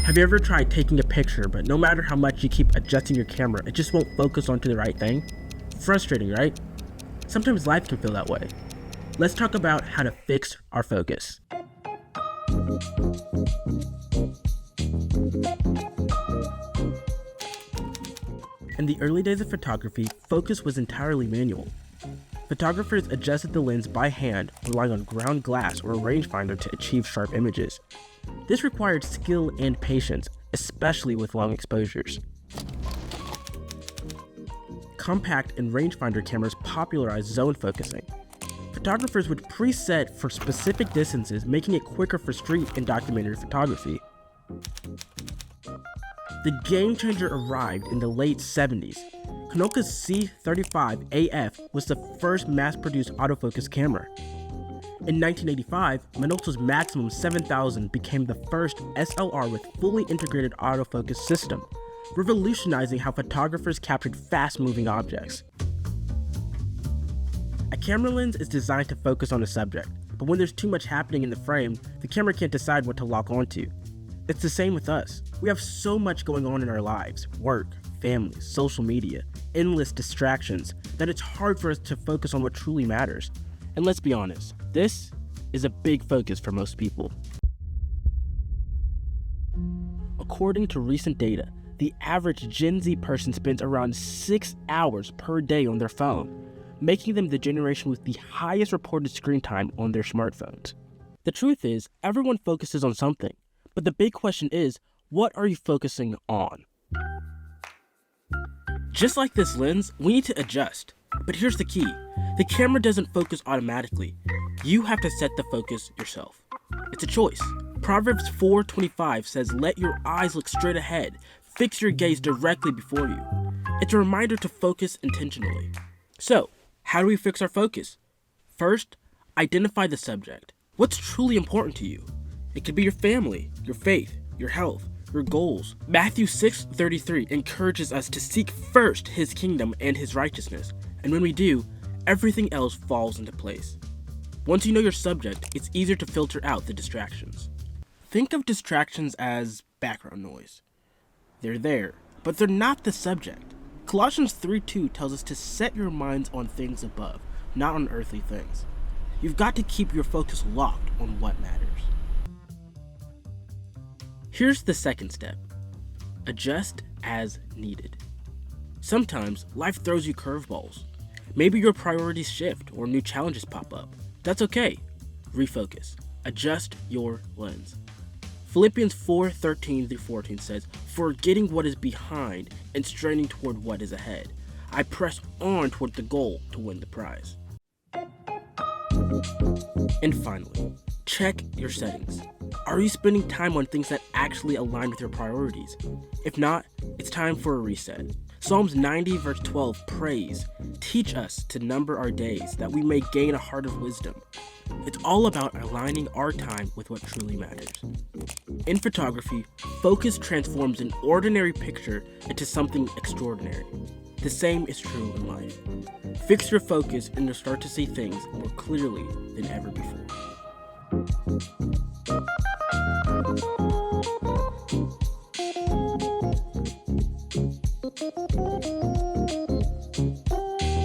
Have you ever tried taking a picture, but no matter how much you keep adjusting your camera, it just won't focus onto the right thing? Frustrating, right? Sometimes life can feel that way. Let's talk about how to fix our focus. In the early days of photography, focus was entirely manual. Photographers adjusted the lens by hand, relying on ground glass or a rangefinder to achieve sharp images. This required skill and patience, especially with long exposures. Compact and rangefinder cameras popularized zone focusing. Photographers would preset for specific distances, making it quicker for street and documentary photography. The game changer arrived in the late 70s. Konoka's C35AF was the first mass-produced autofocus camera. In 1985, Minolta's Maximum 7000 became the first SLR with fully integrated autofocus system, revolutionizing how photographers captured fast-moving objects. A camera lens is designed to focus on a subject, but when there's too much happening in the frame, the camera can't decide what to lock onto. It's the same with us. We have so much going on in our lives, work, family, social media, endless distractions, that it's hard for us to focus on what truly matters. And let's be honest, this is a big focus for most people. According to recent data, the average Gen Z person spends around 6 hours per day on their phone, making them the generation with the highest reported screen time on their smartphones. The truth is, everyone focuses on something, but the big question is, what are you focusing on? Just like this lens, we need to adjust. But here's the key. The camera doesn't focus automatically. You have to set the focus yourself. It's a choice. Proverbs 4:25 says, "Let your eyes look straight ahead. Fix your gaze directly before you." It's a reminder to focus intentionally. So, how do we fix our focus? First, identify the subject. What's truly important to you? It could be your family, your faith, your health, your goals. Matthew 6:33 encourages us to seek first his kingdom and his righteousness. And when we do, everything else falls into place. Once you know your subject, it's easier to filter out the distractions. Think of distractions as background noise. They're there, but they're not the subject. Colossians 3:2 tells us to set your minds on things above, not on earthly things. You've got to keep your focus locked on what matters. Here's the second step. Adjust as needed. Sometimes life throws you curveballs. Maybe your priorities shift or new challenges pop up. That's okay. Refocus. Adjust your lens. Philippians 4:13-14 says, "Forgetting what is behind and straining toward what is ahead, I press on toward the goal to win the prize." And finally, check your settings. Are you spending time on things that actually align with your priorities? If not, it's time for a reset. Psalms 90 verse 12 prays, "Teach us to number our days that we may gain a heart of wisdom." It's all about aligning our time with what truly matters. In photography, focus transforms an ordinary picture into something extraordinary. The same is true in life. Fix your focus and you'll start to see things more clearly than ever before.